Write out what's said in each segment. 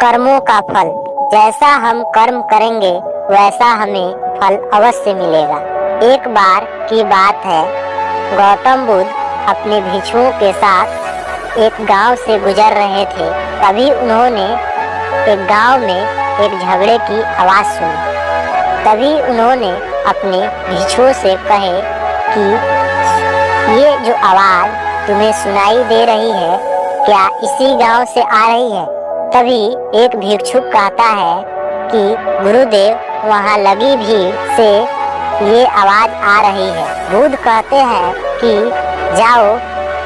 कर्मों का फल। जैसा हम कर्म करेंगे वैसा हमें फल अवश्य मिलेगा। एक बार की बात है, गौतम बुद्ध अपने भिक्षुओं के साथ एक गांव से गुजर रहे थे। तभी उन्होंने एक गांव में एक झगड़े की आवाज़ सुनी। तभी उन्होंने अपने भिक्षुओं से कहे कि ये जो आवाज़ तुम्हें सुनाई दे रही है, क्या इसी गांव से आ रही है? तभी एक भिक्षुक कहता है कि गुरुदेव, वहाँ लगी भीड़ से ये आवाज़ आ रही है। बुद्ध कहते हैं कि जाओ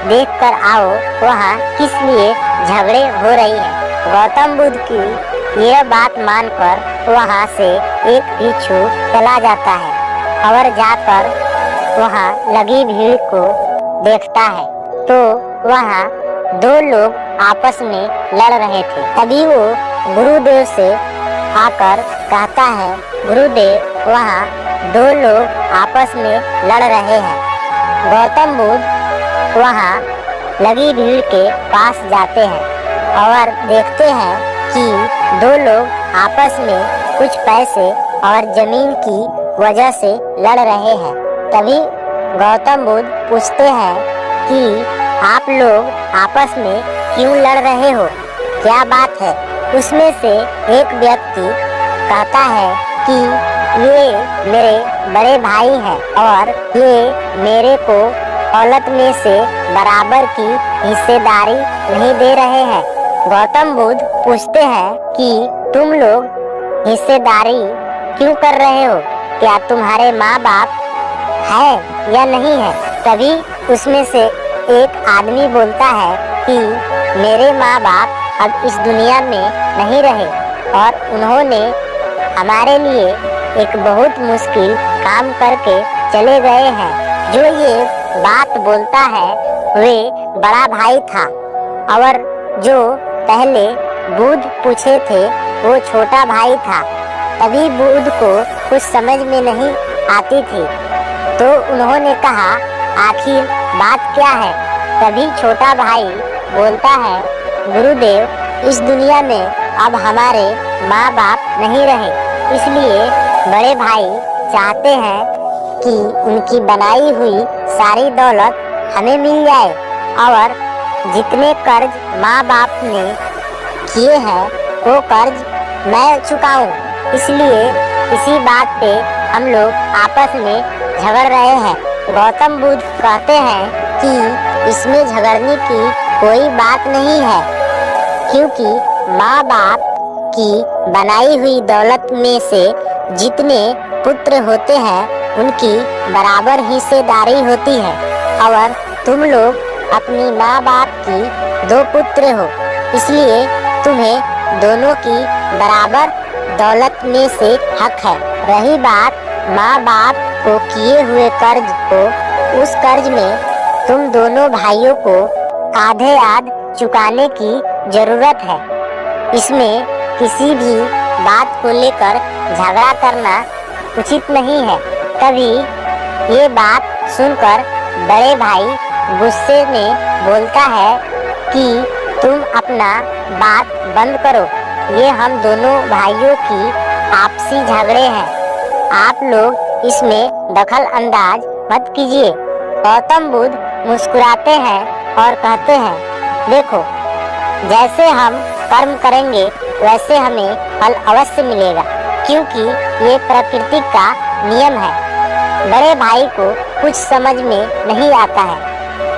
देख कर आओ वहाँ किस लिए झगड़े हो रही है। गौतम बुद्ध की यह बात मानकर वहाँ से एक भिक्षु चला जाता है और जाकर वहाँ लगी भीड़ को देखता है तो वहाँ दो लोग आपस में लड़ रहे थे। तभी वो गुरुदेव से आकर कहता है, गुरुदेव, वहाँ दो लोग आपस में लड़ रहे हैं। गौतम बुद्ध वहाँ लगी भीड़ के पास जाते हैं और देखते हैं कि दो लोग आपस में कुछ पैसे और जमीन की वजह से लड़ रहे हैं। तभी गौतम बुद्ध पूछते हैं कि आप लोग आपस में क्यों लड़ रहे हो, क्या बात है? उसमें से एक व्यक्ति कहता है कि ये मेरे बड़े भाई हैं और ये मेरे को औलत में से बराबर की हिस्सेदारी नहीं दे रहे हैं। गौतम बुद्ध पूछते हैं कि तुम लोग हिस्सेदारी क्यों कर रहे हो? क्या तुम्हारे माँ बाप है या नहीं है? तभी उसमें से एक आदमी बोलता है कि मेरे माँ बाप अब इस दुनिया में नहीं रहे और उन्होंने हमारे लिए एक बहुत मुश्किल काम करके चले गए हैं। जो ये बात बोलता है वे बड़ा भाई था और जो पहले बुद्ध पूछे थे वो छोटा भाई था। तभी बुद्ध को कुछ समझ में नहीं आती थी तो उन्होंने कहा, आखिर बात क्या है? तभी छोटा भाई बोलता है, गुरुदेव, इस दुनिया में अब हमारे माँ बाप नहीं रहे, इसलिए बड़े भाई चाहते हैं कि उनकी बनाई हुई सारी दौलत हमें मिल जाए और जितने कर्ज माँ बाप ने किए हैं वो कर्ज मैं चुकाऊं। इसलिए इसी बात पे हम लोग आपस में झगड़ रहे हैं। गौतम बुद्ध कहते हैं कि इसमें झगड़ने की कोई बात नहीं है, क्योंकि माँ बाप की बनाई हुई दौलत में से जितने पुत्र होते हैं उनकी बराबर हिस्सेदारी होती है और तुम लोग अपनी माँ बाप की दो पुत्र हो, इसलिए तुम्हें दोनों की बराबर दौलत में से हक है। रही बात माँ बाप को किए हुए कर्ज को, उस कर्ज में तुम दोनों भाइयों को आधे आध चुकाने की जरूरत है। इसमें किसी भी बात को लेकर झगड़ा करना उचित नहीं है। तभी ये बात सुनकर बड़े भाई गुस्से में बोलता है कि तुम अपना बात बंद करो, ये हम दोनों भाइयों की आपसी झगड़े हैं, आप लोग इसमें दखल अंदाज मत कीजिए। गौतम बुद्ध मुस्कुराते हैं और कहते हैं, देखो, जैसे हम कर्म करेंगे वैसे हमें फल अवश्य मिलेगा, क्योंकि ये प्रकृति का नियम है। बड़े भाई को कुछ समझ में नहीं आता है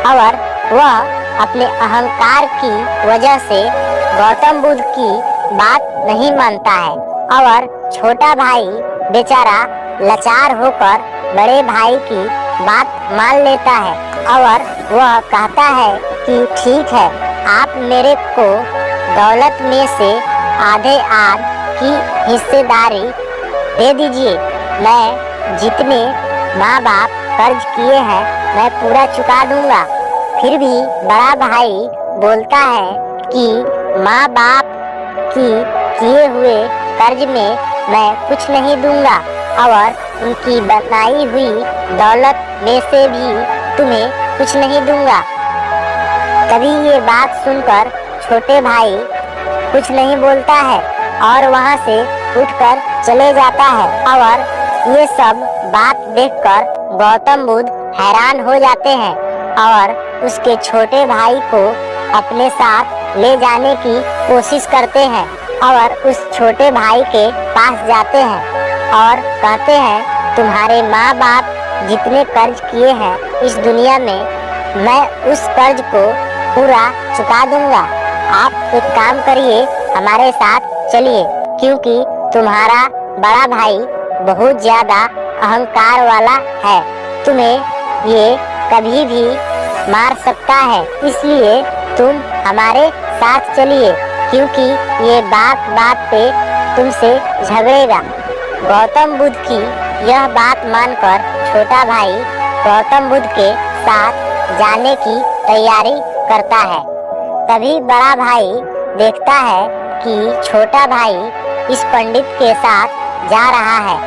और वह अपने अहंकार की वजह से गौतम बुद्ध की बात नहीं मानता है और छोटा भाई बेचारा लाचार होकर बड़े भाई की बात मान लेता है और वह कहता है कि ठीक है, आप मेरे को दौलत में से आधे आध की हिस्सेदारी दे दीजिए। मैं जितने माँ बाप कर्ज किए हैं मैं पूरा चुका दूंगा। फिर भी बड़ा भाई बोलता है कि माँ बाप की किए हुए कर्ज में मैं कुछ नहीं दूंगा और उनकी बनाई हुई दौलत में से भी तुम्हें कुछ नहीं दूंगा। तभी ये बात सुनकर छोटे भाई कुछ नहीं बोलता है और वहाँ से उठकर चले जाता है। और ये सब बात देखकर गौतम बुद्ध हैरान हो जाते हैं और उसके छोटे भाई को अपने साथ ले जाने की कोशिश करते हैं और उस छोटे भाई के पास जाते हैं और कहते हैं, तुम्हारे माँ बाप जितने कर्ज किए हैं इस दुनिया में, मैं उस कर्ज को पूरा चुका दूंगा। आप एक काम करिए, हमारे साथ चलिए, क्योंकि तुम्हारा बड़ा भाई बहुत ज्यादा अहंकार वाला है, तुम्हें ये कभी भी मार सकता है, इसलिए तुम हमारे साथ चलिए, क्योंकि ये बात बात पे तुमसे झगड़ेगा। गौतम बुद्ध की यह बात मानकर छोटा भाई गौतम बुद्ध के साथ जाने की तैयारी करता है। तभी बड़ा भाई देखता है कि छोटा भाई इस पंडित के साथ जा रहा है।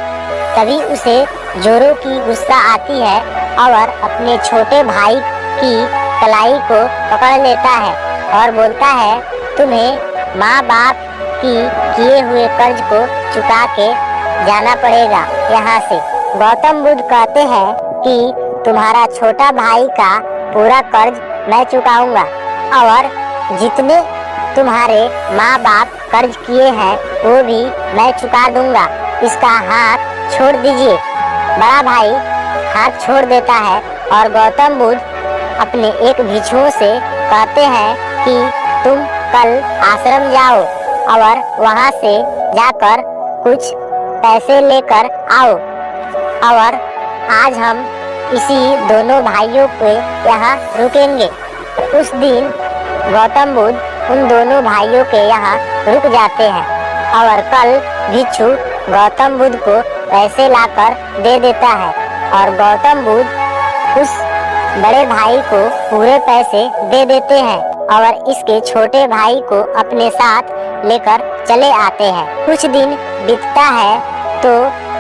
तभी उसे जोरों की गुस्सा आती है और अपने छोटे भाई की कलाई को पकड़ लेता है और बोलता है, तुम्हें माँ बाप की किए हुए कर्ज को चुका के जाना पड़ेगा यहाँ से। गौतम बुद्ध कहते हैं कि तुम्हारा छोटा भाई का पूरा कर्ज मैं चुकाऊंगा और जितने तुम्हारे माँ बाप कर्ज किए हैं वो भी मैं चुका दूंगा, इसका हाथ छोड़ दीजिए। बड़ा भाई हाथ छोड़ देता है और गौतम बुद्ध अपने एक भिक्षु से कहते हैं कि तुम कल आश्रम जाओ और वहाँ से जाकर कुछ पैसे लेकर आओ और आज हम इसी दोनों भाइयों के यहाँ रुकेंगे। उस दिन गौतम बुद्ध उन दोनों भाइयों के यहाँ रुक जाते हैं और कल भिक्षु गौतम बुद्ध को पैसे लाकर दे देता है और गौतम बुद्ध उस बड़े भाई को पूरे पैसे दे देते हैं और इसके छोटे भाई को अपने साथ लेकर चले आते हैं। कुछ दिन बीतता है तो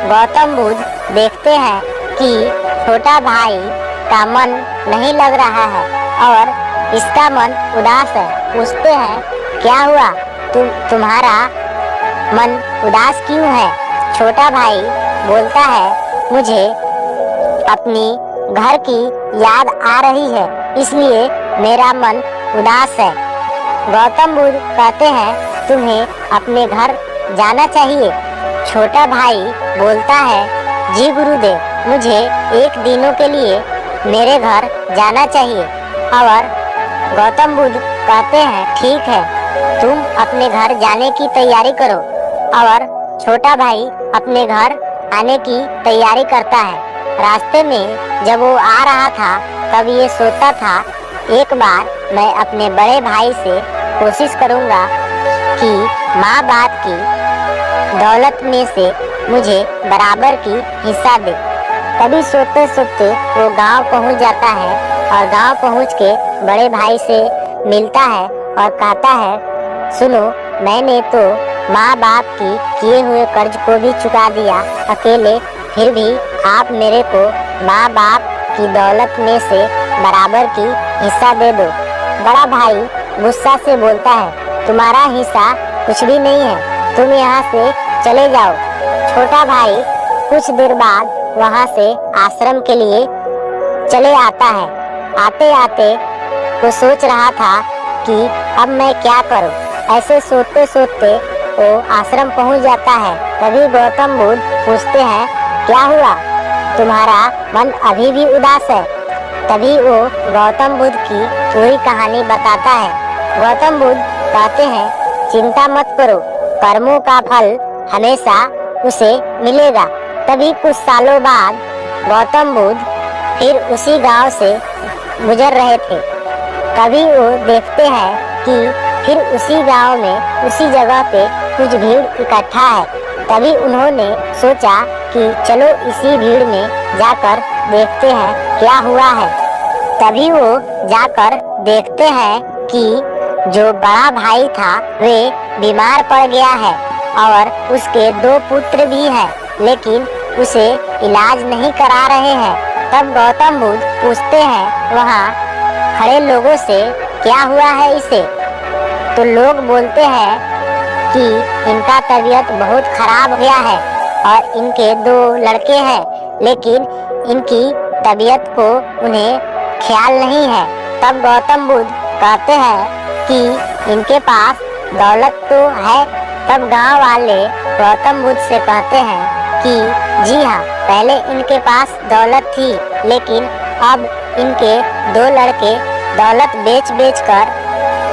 गौतम बुद्ध देखते हैं कि छोटा भाई का मन नहीं लग रहा है और इसका मन उदास है। पूछते हैं, क्या हुआ, तुम्हारा मन उदास क्यों है? छोटा भाई बोलता है, मुझे अपनी घर की याद आ रही है, इसलिए मेरा मन उदास है। गौतम बुद्ध कहते हैं, तुम्हें अपने घर जाना चाहिए। छोटा भाई बोलता है, जी गुरुदेव, मुझे एक दिनों के लिए मेरे घर जाना चाहिए। और गौतम बुद्ध कहते हैं, ठीक है, तुम अपने घर जाने की तैयारी करो। और छोटा भाई अपने घर आने की तैयारी करता है। रास्ते में जब वो आ रहा था तब ये सोचता था, एक बार मैं अपने बड़े भाई से कोशिश करूँगा कि माँ बाप की दौलत में से मुझे बराबर की हिस्सा दे। तभी सोते सोते वो गांव पहुंच जाता है और गांव पहुंच के बड़े भाई से मिलता है और कहता है, सुनो, मैंने तो माँ बाप की किए हुए कर्ज को भी चुका दिया अकेले, फिर भी आप मेरे को माँ बाप की दौलत में से बराबर की हिस्सा दे दो। बड़ा भाई गुस्सा से बोलता है, तुम्हारा हिस्सा कुछ भी नहीं है, तुम यहाँ से चले जाओ। छोटा भाई कुछ देर बाद वहाँ से आश्रम के लिए चले आता है। आते आते वो सोच रहा था कि अब मैं क्या करूं। ऐसे सोचते सोचते वो आश्रम पहुंच जाता है। तभी गौतम बुद्ध पूछते हैं, क्या हुआ, तुम्हारा मन अभी भी उदास है? तभी वो गौतम बुद्ध की पूरी कहानी बताता है। गौतम बुद्ध कहते हैं, चिंता मत करो, कर्मों का फल हमेशा उसे मिलेगा। तभी कुछ सालों बाद गौतम बुद्ध फिर उसी गांव से गुजर रहे थे। तभी वो देखते हैं कि फिर उसी गांव में उसी जगह पे कुछ भीड़ इकट्ठा है। तभी उन्होंने सोचा कि चलो इसी भीड़ में जाकर देखते हैं क्या हुआ है। तभी वो जाकर देखते हैं कि जो बड़ा भाई था वे बीमार पड़ गया है और उसके 2 पुत्र भी हैं, लेकिन उसे इलाज नहीं करा रहे हैं। तब गौतम बुद्ध पूछते हैं वहाँ खड़े लोगों से, क्या हुआ है इसे? तो लोग बोलते हैं कि इनका तबीयत बहुत खराब गया है और इनके 2 लड़के हैं, लेकिन इनकी तबीयत को उन्हें ख्याल नहीं है। तब गौतम बुद्ध कहते हैं कि इनके पास दौलत तो है। तब गांव वाले गौतम बुद्ध से कहते हैं कि जी हाँ, पहले इनके पास दौलत थी, लेकिन अब इनके 2 लड़के दौलत बेच कर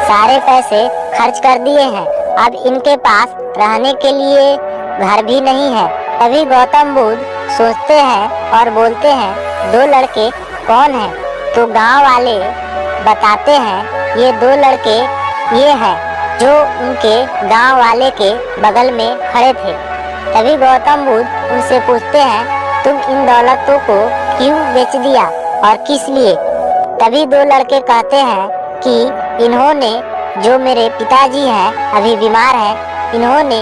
सारे पैसे खर्च कर दिए हैं। अब इनके पास रहने के लिए घर भी नहीं है। तभी गौतम बुद्ध सोचते हैं और बोलते हैं 2 लड़के कौन हैं? तो गांव वाले बताते हैं ये 2 लड़के ये हैं जो उनके गांव वाले के बगल में खड़े थे। तभी गौतम बुद्ध उनसे पूछते हैं तुम इन दौलतों को क्यों बेच दिया और किस लिए? तभी 2 लड़के कहते हैं कि इन्होंने, जो मेरे पिताजी हैं अभी बीमार हैं, इन्होंने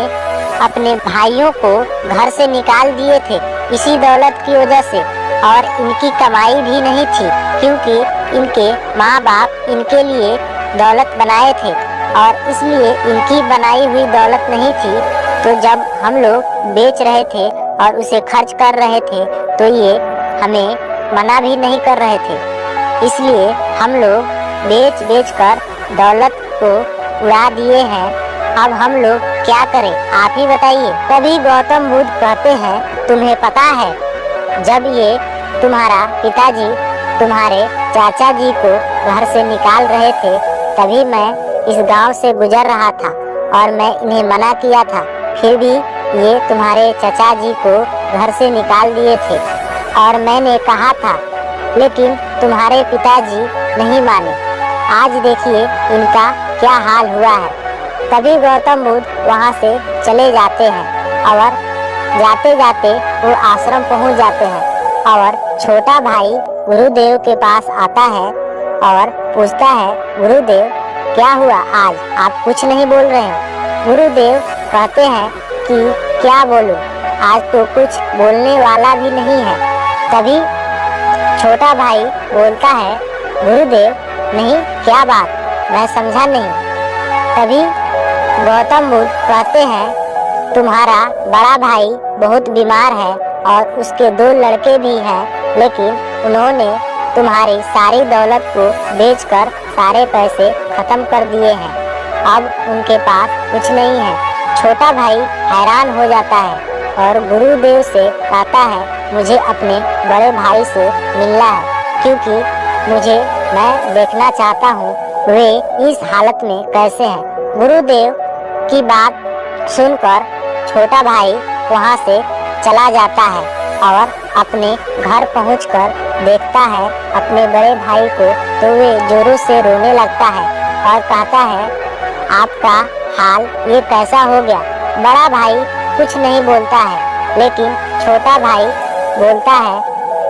अपने भाइयों को घर से निकाल दिए थे इसी दौलत की वजह से, और इनकी कमाई भी नहीं थी क्योंकि इनके माँ बाप इनके लिए दौलत बनाए थे और इसलिए इनकी बनाई हुई दौलत नहीं थी। तो जब हम लोग बेच रहे थे और उसे खर्च कर रहे थे तो ये हमें मना भी नहीं कर रहे थे, इसलिए हम लोग बेच कर दौलत को उड़ा दिए हैं। अब हम लोग क्या करें, आप ही बताइए। तभी गौतम बुद्ध कहते हैं तुम्हें पता है, जब ये तुम्हारा पिताजी तुम्हारे चाचा जी को घर से निकाल रहे थे तभी मैं इस गांव से गुजर रहा था और मैं इन्हें मना किया था, फिर भी ये तुम्हारे चाचा जी को घर से निकाल दिए थे और मैंने कहा था, लेकिन तुम्हारे पिताजी नहीं माने। आज देखिए इनका क्या हाल हुआ है। तभी गौतम बुद्ध वहाँ से चले जाते हैं और जाते जाते वो आश्रम पहुँच जाते हैं और छोटा भाई गुरुदेव के पास आता है और पूछता है गुरुदेव क्या हुआ, आज आप कुछ नहीं बोल रहे हैं? गुरुदेव कहते हैं कि क्या बोलूं, आज तो कुछ बोलने वाला भी नहीं है। तभी छोटा भाई बोलता है गुरुदेव नहीं, क्या बात, मैं समझा नहीं। तभी गौतम बुद्ध कहते हैं तुम्हारा बड़ा भाई बहुत बीमार है और उसके 2 लड़के भी हैं, लेकिन उन्होंने तुम्हारी सारी दौलत को बेचकर सारे पैसे खत्म कर दिए हैं। अब उनके पास कुछ नहीं है। छोटा भाई हैरान हो जाता है और गुरुदेव से कहता है मुझे अपने बड़े भाई से मिलना है, क्योंकि मैं देखना चाहता हूँ वे इस हालत में कैसे हैं। गुरुदेव की बात सुनकर छोटा भाई वहाँ से चला जाता है और अपने घर पहुंचकर देखता है अपने बड़े भाई को, तो वे जोरों से रोने लगता है और कहता है आपका हाल ये कैसा हो गया? बड़ा भाई कुछ नहीं बोलता है, लेकिन छोटा भाई बोलता है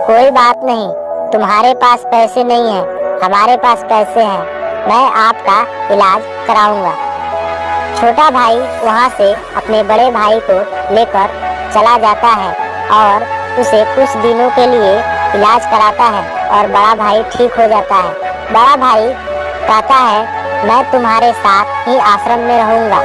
कोई बात नहीं, तुम्हारे पास पैसे नहीं है, हमारे पास पैसे हैं, मैं आपका इलाज कराऊंगा। छोटा भाई वहाँ से अपने बड़े भाई को लेकर चला जाता है और उसे कुछ दिनों के लिए इलाज कराता है और बड़ा भाई ठीक हो जाता है। बड़ा भाई कहता है मैं तुम्हारे साथ ही आश्रम में रहूंगा।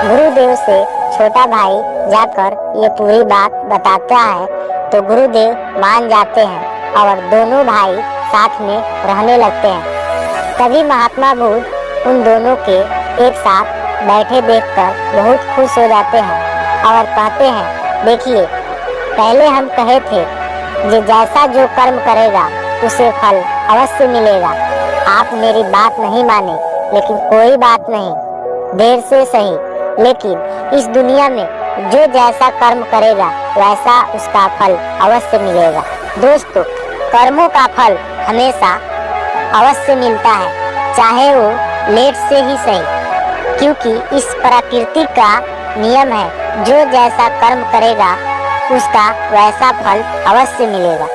गुरुदेव से छोटा भाई जाकर ये पूरी बात बताता है तो गुरुदेव मान जाते हैं और दोनों भाई साथ में रहने लगते हैं। तभी महात्मा बुद्ध उन दोनों के एक साथ बैठे देखकर बहुत खुश हो जाते हैं और कहते हैं देखिए, पहले हम कहे थे कि जैसा जो कर्म करेगा उसे फल अवश्य मिलेगा। आप मेरी बात नहीं माने, लेकिन कोई बात नहीं, देर से सही, लेकिन इस दुनिया में जो जैसा कर्म करेगा वैसा उसका फल अवश्य मिलेगा। दोस्तों, कर्मों का फल हमेशा अवश्य मिलता है, चाहे वो लेट से ही सही, क्योंकि इस प्रकृति का नियम है, जो जैसा कर्म करेगा उसका वैसा फल अवश्य मिलेगा।